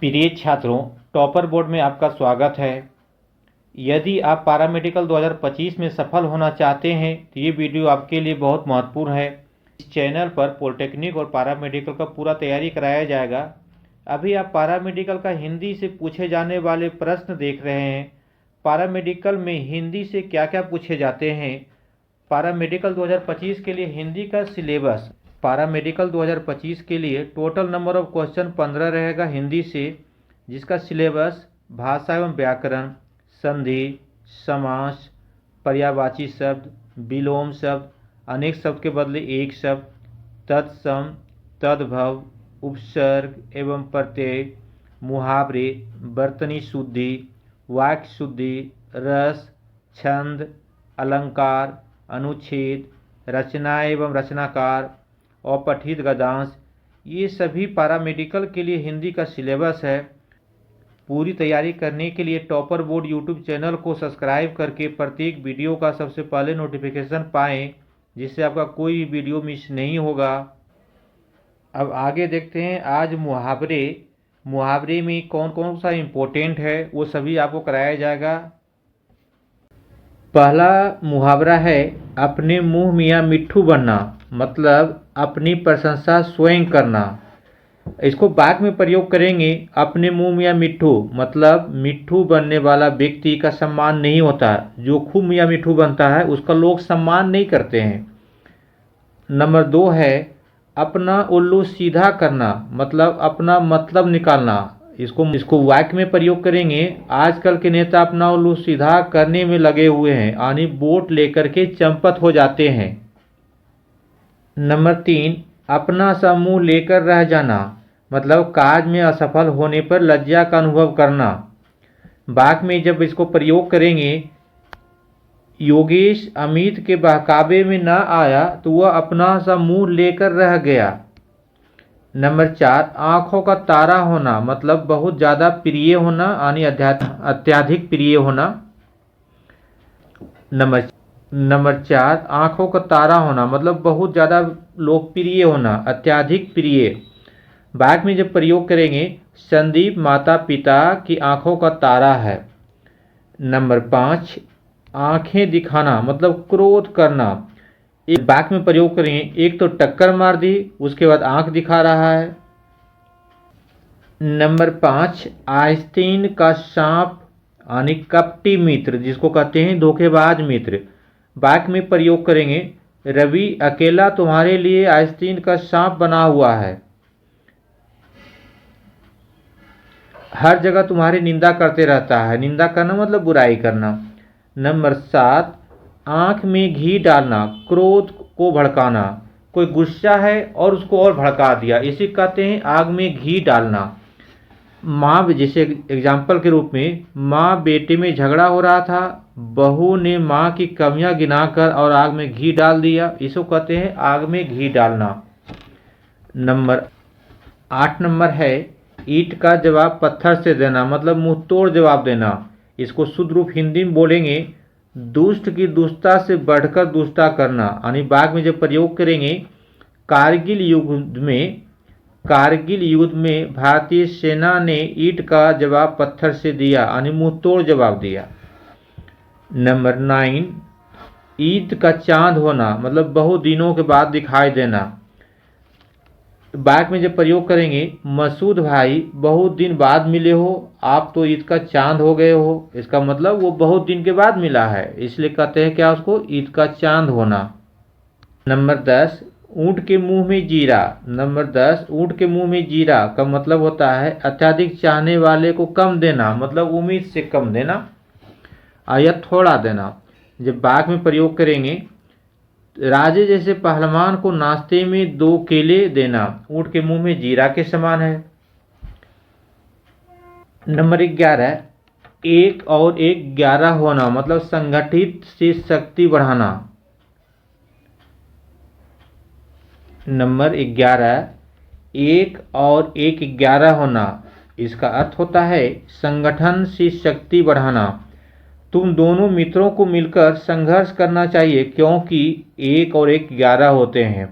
प्रिय छात्रों, topper board में आपका स्वागत है। यदि आप पैरामेडिकल 2025 में सफल होना चाहते हैं तो ये वीडियो आपके लिए बहुत महत्वपूर्ण है। इस चैनल पर पॉलिटेक्निक और पैरामेडिकल का पूरा तैयारी कराया जाएगा। अभी आप पैरामेडिकल का हिंदी से पूछे जाने वाले प्रश्न देख रहे हैं। पैरामेडिकल में हिंदी से क्या क्या पूछे जाते हैं। पैरामेडिकल 2025 के लिए हिंदी का सिलेबस। पैरामेडिकल 2025 के लिए टोटल नंबर ऑफ क्वेश्चन 15 रहेगा हिंदी से, जिसका सिलेबस भाषा एवं व्याकरण, संधि, समास, पर्यायवाची शब्द, विलोम शब्द, अनेक शब्द के बदले एक शब्द, तत्सम, तद्भव, उपसर्ग एवं प्रत्यय, मुहावरे, बर्तनी शुद्धि, वाक्य शुद्धि, रस, छंद, अलंकार, अनुच्छेद, रचना एवं रचनाकार, अपठित गद्यांश, ये सभी पैरामेडिकल के लिए हिंदी का सिलेबस है। पूरी तैयारी करने के लिए टॉपर बोर्ड यूट्यूब चैनल को सब्सक्राइब करके प्रत्येक वीडियो का सबसे पहले नोटिफिकेशन पाएं, जिससे आपका कोई भी वीडियो मिस नहीं होगा। अब आगे देखते हैं आज मुहावरे में कौन कौन सा इम्पोर्टेंट है, वो सभी आपको कराया जाएगा। पहला मुहावरा है अपने मुंह मियाँ मिट्ठू बनना, मतलब अपनी प्रशंसा स्वयं करना। इसको वाक्य में प्रयोग करेंगे। अपने मुंह मियाँ मिट्ठू मतलब मिट्ठू बनने वाला व्यक्ति का सम्मान नहीं होता। जो खूब मियाँ मिट्ठू बनता है उसका लोग सम्मान नहीं करते हैं। नंबर 2 है अपना उल्लू सीधा करना, मतलब अपना मतलब निकालना। इसको वाक्य में प्रयोग करेंगे। आजकल के नेता अपना उल्लू सीधा करने में लगे हुए हैं, यानी वोट लेकर के चंपत हो जाते हैं। नंबर 3 अपना सा मुंह लेकर रह जाना, मतलब कार्य में असफल होने पर लज्जा का अनुभव करना। वाक्य में जब इसको प्रयोग करेंगे, योगेश अमित के बहकावे में न आया तो वह अपना सा मुंह लेकर रह गया। नंबर 4 आँखों का तारा होना, मतलब बहुत ज़्यादा प्रिय होना, यानी अत्यधिक प्रिय होना। नंबर 4 आँखों का तारा होना मतलब बहुत ज़्यादा लोकप्रिय होना, अत्यधिक प्रिय। वाक्य में जब प्रयोग करेंगे, संदीप माता पिता की आँखों का तारा है। नंबर 5 आँखें दिखाना मतलब क्रोध करना। एक वाक्य में प्रयोग करेंगे, एक तो टक्कर मार दी, उसके बाद आंख दिखा रहा है। नंबर 5 आस्तीन का सांप यानी कपटी मित्र, जिसको कहते हैं धोखेबाज मित्र। वाक्य में प्रयोग करेंगे, रवि अकेला तुम्हारे लिए आस्तीन का सांप बना हुआ है, हर जगह तुम्हारी निंदा करते रहता है। निंदा करना मतलब बुराई करना। नंबर 7 आँख में घी डालना, क्रोध को भड़काना। कोई गुस्सा है और उसको और भड़का दिया, इसे कहते हैं आग में घी डालना। माँ, जैसे एग्जाम्पल के रूप में, माँ बेटे में झगड़ा हो रहा था, बहू ने माँ की कमियां गिनाकर और आग में घी डाल दिया, इसको कहते हैं आग में घी डालना। नंबर 8 नंबर है ईंट का जवाब पत्थर से देना, मतलब मुंह तोड़ जवाब देना। इसको शुद्ध रूप हिंदी में बोलेंगे, दुष्ट की दुष्टता से बढ़कर दुष्टता करना। यानी वाक्य में जब प्रयोग करेंगे, कारगिल युद्ध में भारतीय सेना ने ईंट का जवाब पत्थर से दिया, यानी मुंह तोड़ जवाब दिया। नंबर 9 ईद का चांद होना, मतलब बहुत दिनों के बाद दिखाई देना। वाक्य में जब प्रयोग करेंगे, मसूद भाई बहुत दिन बाद मिले हो, आप तो ईद का चांद हो गए हो, इसका मतलब वो बहुत दिन के बाद मिला है, इसलिए कहते हैं क्या उसको, ईद का चांद होना। नंबर 10 ऊँट के मुंह में जीरा। नंबर 10 ऊँट के मुंह में जीरा का मतलब होता है अत्यधिक चाहने वाले को कम देना, मतलब उम्मीद से कम देना या थोड़ा देना। जब वाक्य में प्रयोग करेंगे, राजे जैसे पहलवान को नाश्ते में 2 केले देना, ऊँट के मुंह में जीरा के समान है। नंबर 11 1 और 1 11 होना, मतलब संगठित से शक्ति बढ़ाना। नंबर 11 1 और 1 11 होना, इसका अर्थ होता है संगठन से शक्ति बढ़ाना। तुम दोनों मित्रों को मिलकर संघर्ष करना चाहिए, क्योंकि 1 और 1 11 होते हैं।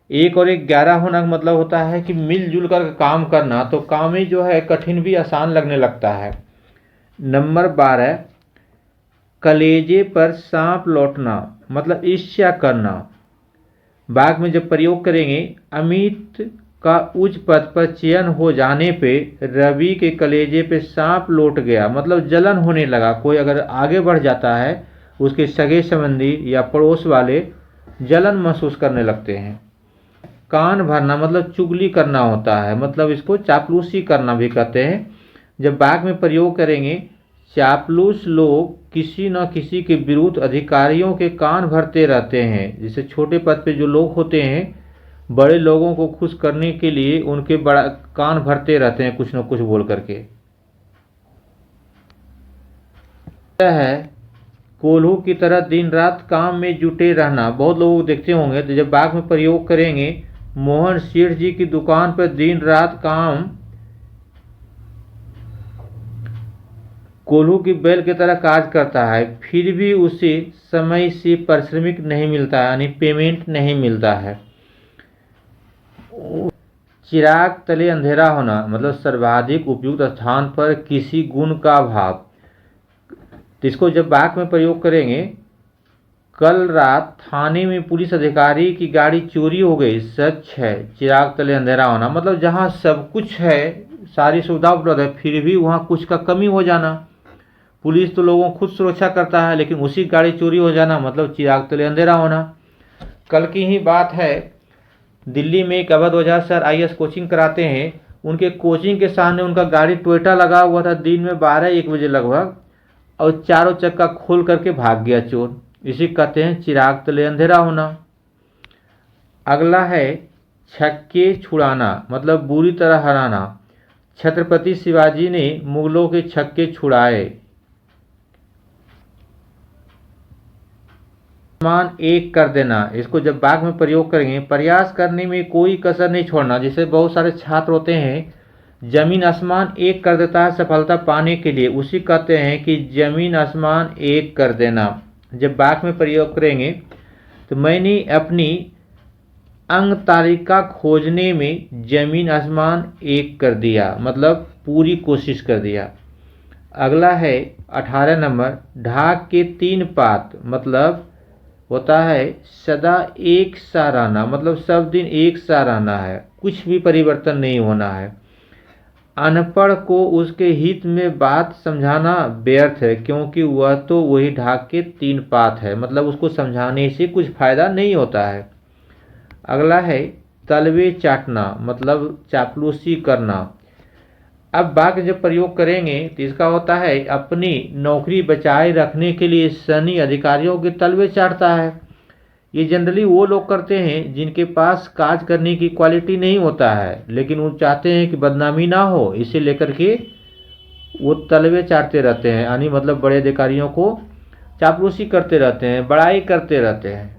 एक और एक 11 होना का मतलब होता है कि मिलजुल कर काम करना, तो काम ही जो है कठिन भी आसान लगने लगता है। नंबर 12, कलेजे पर सांप लौटना मतलब ईर्ष्या करना। वाक्य में जब प्रयोग करेंगे, अमित का उच्च पद पर चयन हो जाने पे रवि के कलेजे पे सांप लौट गया मतलब जलन होने लगा। कोई अगर आगे बढ़ जाता है, उसके सगे संबंधी या पड़ोस वाले जलन महसूस करने लगते हैं। कान भरना मतलब चुगली करना होता है, मतलब इसको चापलूसी करना भी कहते हैं। जब वाक्य में प्रयोग करेंगे, चापलूस लोग किसी न किसी के विरुद्ध अधिकारियों के कान भरते रहते हैं। जैसे छोटे पद पे जो लोग होते हैं, बड़े लोगों को खुश करने के लिए उनके बड़ा कान भरते रहते हैं कुछ न कुछ बोल करके। है कोल्हू की तरह दिन रात काम में जुटे रहना। बहुत लोग को देखते होंगे, तो जब वाक्य में प्रयोग करेंगे, मोहन सेठ जी की दुकान पर दिन रात काम कोल्हू की बैल की तरह कार्य करता है, फिर भी उसे समय से पारिश्रमिक नहीं मिलता है, यानी पेमेंट नहीं मिलता है। चिराग तले अंधेरा होना मतलब सर्वाधिक उपयुक्त स्थान पर किसी गुण का अभाव। तो इसको जब वाक्य में प्रयोग करेंगे, कल रात थाने में पुलिस अधिकारी की गाड़ी चोरी हो गई, सच है। चिराग तले अंधेरा होना मतलब जहां सब कुछ है, सारी सुविधा उपलब्ध है, फिर भी वहां कुछ का कमी हो जाना। पुलिस तो लोगों को खुद सुरक्षा करता है, लेकिन उसी गाड़ी चोरी हो जाना मतलब चिराग तले अंधेरा होना। कल की ही बात है, दिल्ली में एक अवध ओझा सर IAS कोचिंग कराते हैं। उनके कोचिंग के सामने उनका गाड़ी टोयोटा लगा हुआ था, दिन में 12-1 बजे लगभग, और चारों चक्का खोल करके भाग गया चोर। इसी कहते हैं चिराग तले अंधेरा होना। अगला है छक्के छुड़ाना मतलब बुरी तरह हराना। छत्रपति शिवाजी ने मुगलों के छक्के छुड़ाए। आसमान एक कर देना, इसको जब वाक्य में प्रयोग करेंगे, प्रयास करने में कोई कसर नहीं छोड़ना। जैसे बहुत सारे छात्र होते हैं, जमीन आसमान एक कर देता है सफलता पाने के लिए, उसी कहते हैं कि जमीन आसमान एक कर देना। जब वाक्य में प्रयोग करेंगे, तो मैंने अपनी अंग तालिका खोजने में जमीन आसमान एक कर दिया मतलब पूरी कोशिश कर दिया। अगला है 18 नंबर, ढाक के 3 पात मतलब होता है सदा एक सा रहना मतलब सब दिन एक सा रहना है, कुछ भी परिवर्तन नहीं होना है। अनपढ़ को उसके हित में बात समझाना व्यर्थ है, क्योंकि वह तो वही ढाक के 3 पात है मतलब उसको समझाने से कुछ फायदा नहीं होता है। अगला है तलवे चाटना मतलब चापलूसी करना। अब वाक्य जब प्रयोग करेंगे, तो इसका होता है अपनी नौकरी बचाए रखने के लिए सैन्य अधिकारियों के तलवे चाटता है। ये जनरली वो लोग करते हैं जिनके पास काज करने की क्वालिटी नहीं होता है, लेकिन वो चाहते हैं कि बदनामी ना हो, इसे लेकर के वो तलवे चाटते रहते हैं, यानी मतलब बड़े अधिकारियों को चापलूसी करते रहते हैं, बड़ाई करते रहते हैं।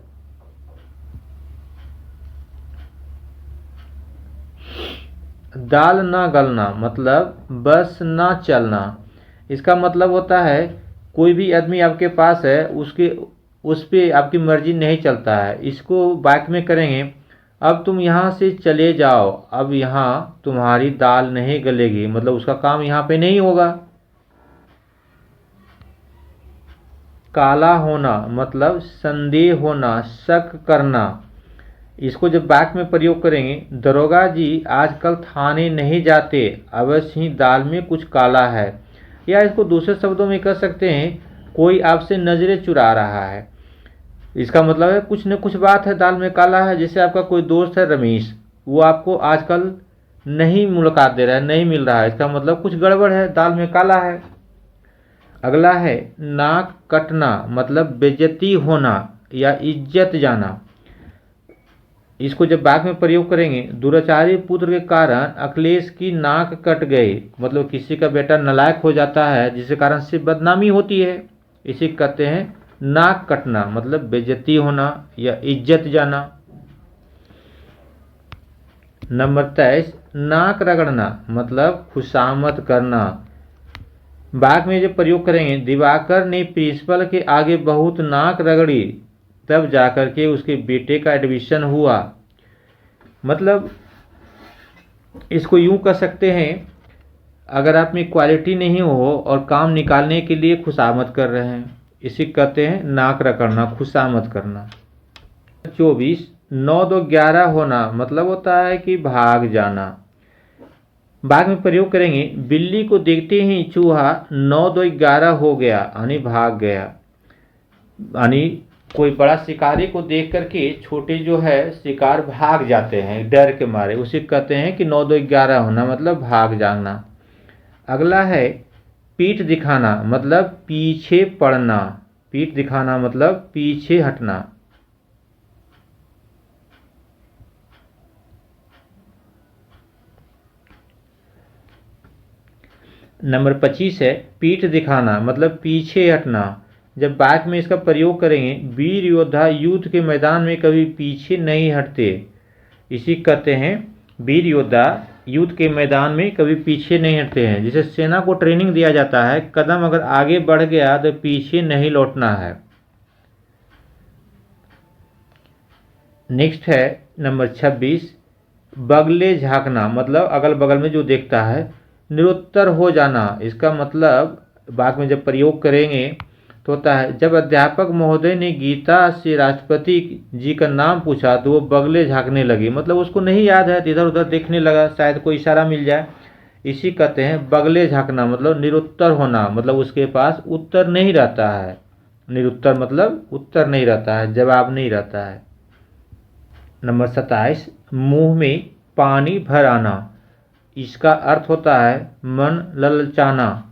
दाल ना गलना मतलब बस ना चलना। इसका मतलब होता है कोई भी आदमी आपके पास है, उस पे आपकी मर्जी नहीं चलता है। इसको वाक्य में करेंगे, अब तुम यहाँ से चले जाओ, अब यहाँ तुम्हारी दाल नहीं गलेगी मतलब उसका काम यहाँ पे नहीं होगा। काला होना मतलब संदेह होना, शक करना। इसको जब वाक्य में प्रयोग करेंगे, दरोगा जी आजकल थाने नहीं जाते, अवश्य ही दाल में कुछ काला है। या इसको दूसरे शब्दों में कह सकते हैं, कोई आपसे नजरें चुरा रहा है। इसका मतलब है कुछ न कुछ बात है दाल में काला है। जैसे आपका कोई दोस्त है रमेश, वो आपको आजकल नहीं मुलाकात दे रहा है, नहीं मिल रहा है, इसका मतलब कुछ गड़बड़ है, दाल में काला है। अगला है नाक कटना मतलब बेइज्जती होना या इज्जत जाना। इसको जब वाक्य में प्रयोग करेंगे, दुराचारी पुत्र के कारण अखिलेश की नाक कट गई मतलब किसी का बेटा नालायक हो जाता है, जिसके कारण से बदनामी होती है, इसे कहते हैं नाक कटना मतलब बेइज्जती होना या इज्जत जाना। नंबर 23, नाक रगड़ना मतलब खुशामद करना। वाक्य में जब प्रयोग करेंगे, दिवाकर ने प्रिंसिपल के आगे बहुत नाक रगड़ी, तब जाकर के उसके बेटे का एडमिशन हुआ। मतलब इसको यूं कह सकते हैं, अगर आप में क्वालिटी नहीं हो और काम निकालने के लिए खुशामद कर रहे हैं, इसी कहते हैं नाक रगड़ना, खुशामद करना। 24 9 2 11 होना मतलब होता है कि भाग जाना। भाग में प्रयोग करेंगे, बिल्ली को देखते ही चूहा 9 2 11 हो गया, यानी भाग गया। यानी कोई बड़ा शिकारी को देख करके छोटे जो है शिकार भाग जाते हैं डर के मारे, उसे कहते हैं कि 9 2 11 होना मतलब भाग जाना। अगला है पीठ दिखाना मतलब पीछे पड़ना। पीठ दिखाना मतलब पीछे हटना। नंबर 25 है पीठ दिखाना मतलब पीछे हटना। जब वाक्य में इसका प्रयोग करेंगे, वीर योद्धा युद्ध के मैदान में कभी पीछे नहीं हटते, इसी कहते हैं वीर योद्धा युद्ध के मैदान में कभी पीछे नहीं हटते हैं। जैसे सेना को ट्रेनिंग दिया जाता है, कदम अगर आगे बढ़ गया तो पीछे नहीं लौटना है। नेक्स्ट है नंबर 26 बगले झांकना मतलब अगल बगल में जो देखता है। निरुत्तर हो जाना, इसका मतलब वाक्य में जब प्रयोग करेंगे तो होता है, जब अध्यापक महोदय ने गीता से राष्ट्रपति जी का नाम पूछा तो वो बगले झांकने लगी, मतलब उसको नहीं याद है तो इधर उधर देखने लगा, शायद कोई इशारा मिल जाए, इसी कहते हैं बगले झांकना। मतलब निरुत्तर होना मतलब उसके पास उत्तर नहीं रहता है। निरुत्तर मतलब उत्तर नहीं रहता है, जवाब नहीं रहता है। नंबर 27 मुंह में पानी भर आना, इसका अर्थ होता है मन ललचाना।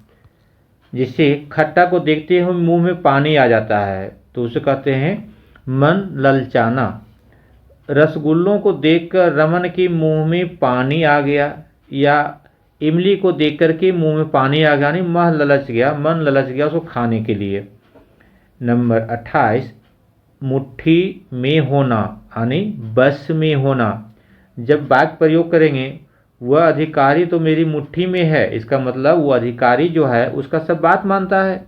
जिसे खट्टा को देखते हुए मुंह में पानी आ जाता है तो उसे कहते हैं मन ललचाना। रसगुल्लों को देखकर रमन के मुंह में पानी आ गया, या इमली को देख करके मुंह में पानी आ गया, यानी मन ललच गया उसको खाने के लिए। नंबर 28 मुट्ठी में होना यानी बस में होना। जब वाक्य प्रयोग करेंगे, वह अधिकारी तो मेरी मुट्ठी में है, इसका मतलब वह अधिकारी जो है उसका सब बात मानता है।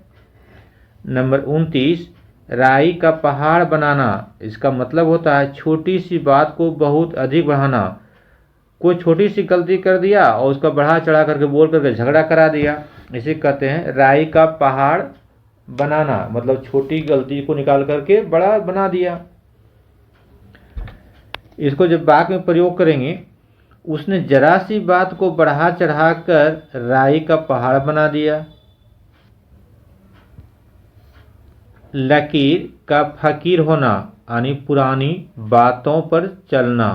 नंबर 29 राई का पहाड़ बनाना, इसका मतलब होता है छोटी सी बात को बहुत अधिक बढ़ाना। कोई छोटी सी गलती कर दिया और उसका बढ़ा चढ़ा करके बोल करके झगड़ा करा दिया, इसे कहते हैं राई का पहाड़ बनाना, मतलब छोटी गलती को निकाल करके बड़ा बना दिया। इसको जब वाक्य में प्रयोग करेंगे, उसने जरा सी बात को बढ़ा चढ़ाकर राई का पहाड़ बना दिया। लकीर का फकीर होना यानी पुरानी बातों पर चलना।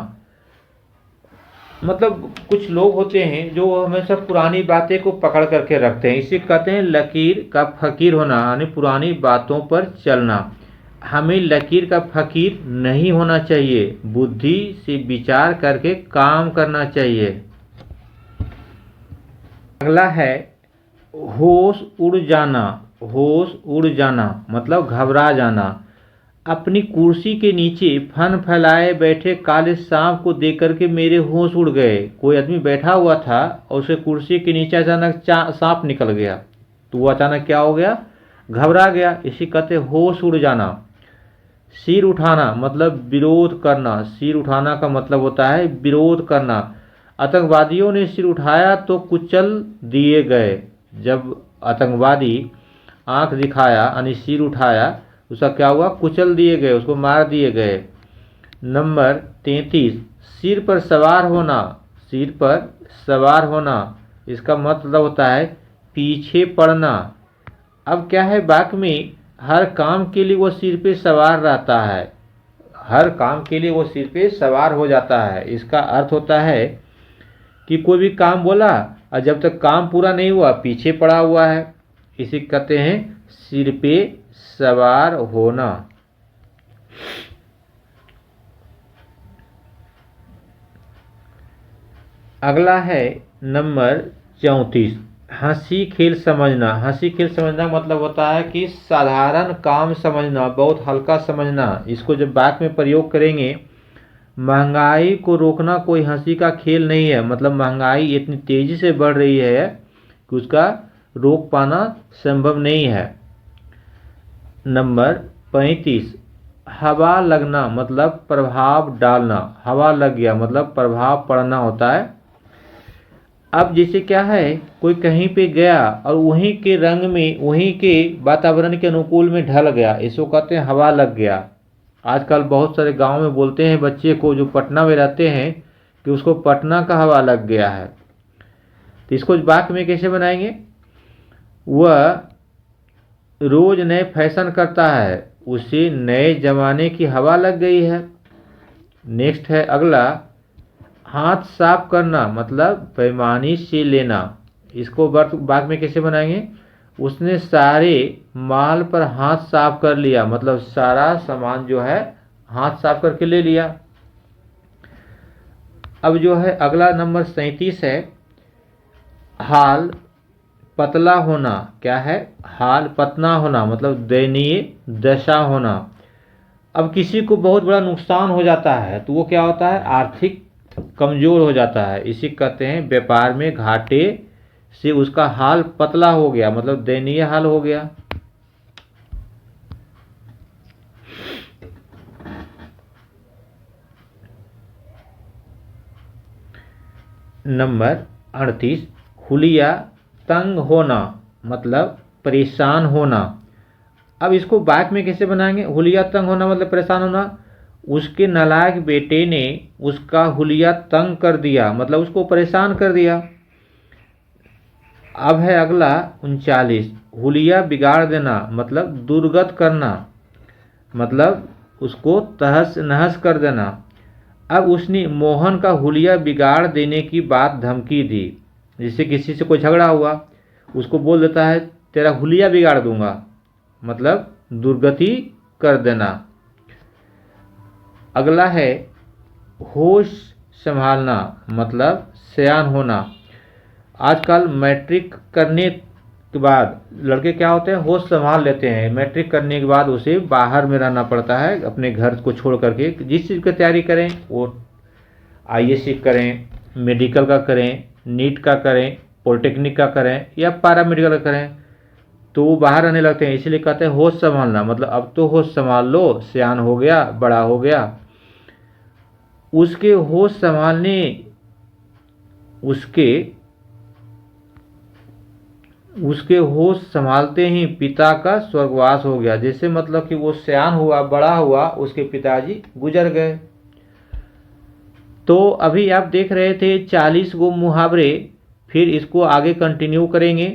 मतलब कुछ लोग होते हैं जो हमेशा पुरानी बातें को पकड़ करके रखते हैं, इसे कहते हैं लकीर का फकीर होना यानी पुरानी बातों पर चलना। हमें लकीर का फकीर नहीं होना चाहिए, बुद्धि से विचार करके काम करना चाहिए। अगला है होश उड़ जाना। होश उड़ जाना मतलब घबरा जाना। अपनी कुर्सी के नीचे फन फैलाए बैठे काले सांप को देख करके मेरे होश उड़ गए। कोई आदमी बैठा हुआ था और उसे कुर्सी के नीचे अचानक सांप निकल गया तो वो अचानक क्या हो गया, घबरा गया, इसी कहते होश उड़ जाना। सिर उठाना मतलब विरोध करना। सिर उठाना का मतलब होता है विरोध करना। आतंकवादियों ने सिर उठाया तो कुचल दिए गए। जब आतंकवादी आंख दिखाया यानी सिर उठाया, उसका क्या हुआ, कुचल दिए गए, उसको मार दिए गए। नंबर 33 सिर पर सवार होना। सिर पर सवार होना इसका मतलब होता है पीछे पड़ना। अब क्या है, वाक्य में हर काम के लिए वो सिर पे सवार रहता है, हर काम के लिए वो सिर पे सवार हो जाता है। इसका अर्थ होता है कि कोई भी काम बोला और जब तक काम पूरा नहीं हुआ पीछे पड़ा हुआ है, इसे कहते हैं सिर पे सवार होना। अगला है नंबर 34 हंसी खेल समझना। हंसी खेल समझना मतलब होता है कि साधारण काम समझना, बहुत हल्का समझना। इसको जब वाक्य में प्रयोग करेंगे, महंगाई को रोकना कोई हंसी का खेल नहीं है, मतलब महंगाई इतनी तेजी से बढ़ रही है कि उसका रोक पाना संभव नहीं है। नंबर 35 हवा लगना मतलब प्रभाव डालना, हवा लग गया मतलब प्रभाव पड़ना होता है। अब जैसे क्या है, कोई कहीं पे गया और वहीं के रंग में, वहीं के वातावरण के अनुकूल में ढल गया, इसको कहते हैं हवा लग गया। आजकल बहुत सारे गांव में बोलते हैं बच्चे को जो पटना में रहते हैं कि उसको पटना का हवा लग गया है। तो इसको वाक्य में कैसे बनाएंगे? वह रोज नए फैशन करता है, उसे नए जमाने की हवा लग गई है। नेक्स्ट है अगला, हाथ साफ करना मतलब पैमानी से लेना। इसको वाक्य में कैसे बनाएंगे? उसने सारे माल पर हाथ साफ कर लिया, मतलब सारा सामान जो है हाथ साफ करके ले लिया। अब जो है अगला नंबर 37 है, हाल पतला होना। क्या है? हाल पतला होना मतलब दयनीय दशा होना। अब किसी को बहुत बड़ा नुकसान हो जाता है तो वो क्या होता है? आर्थिक कमजोर हो जाता है। इसी कहते हैं व्यापार में घाटे से उसका हाल पतला हो गया, मतलब दयनीय हाल हो गया। नंबर 38, हुलिया तंग होना मतलब परेशान होना। अब इसको वाक्य में कैसे बनाएंगे? हुलिया तंग होना मतलब परेशान होना। उसके नालायक बेटे ने उसका हुलिया तंग कर दिया, मतलब उसको परेशान कर दिया। अब है अगला 39, हुलिया बिगाड़ देना मतलब दुर्गत करना, मतलब उसको तहस नहस कर देना। अब उसने मोहन का हुलिया बिगाड़ देने की बात धमकी दी। जैसे किसी से कोई झगड़ा हुआ, उसको बोल देता है तेरा हुलिया बिगाड़ दूंगा, मतलब दुर्गति कर देना। अगला है होश संभालना मतलब सयान होना। आजकल मैट्रिक करने के बाद लड़के क्या होते हैं? होश संभाल लेते हैं। मैट्रिक करने के बाद उसे बाहर में रहना पड़ता है, अपने घर को छोड़ करके। जिस चीज़ की तैयारी करें, वो आईएएस करें, मेडिकल का करें, नीट का करें, पॉलिटेक्निक का करें या पैरामेडिकल का करें, तो वो बाहर रहने लगते हैं। इसीलिए कहते हैं होश संभालना, मतलब अब तो होश संभाल लो, सयान हो गया, बड़ा हो गया। उसके होश संभालने उसके होश संभालते ही पिता का स्वर्गवास हो गया। जैसे मतलब कि वो सयान हुआ, बड़ा हुआ, उसके पिताजी गुजर गए। तो अभी आप देख रहे थे 40 गो मुहावरे, फिर इसको आगे कंटिन्यू करेंगे।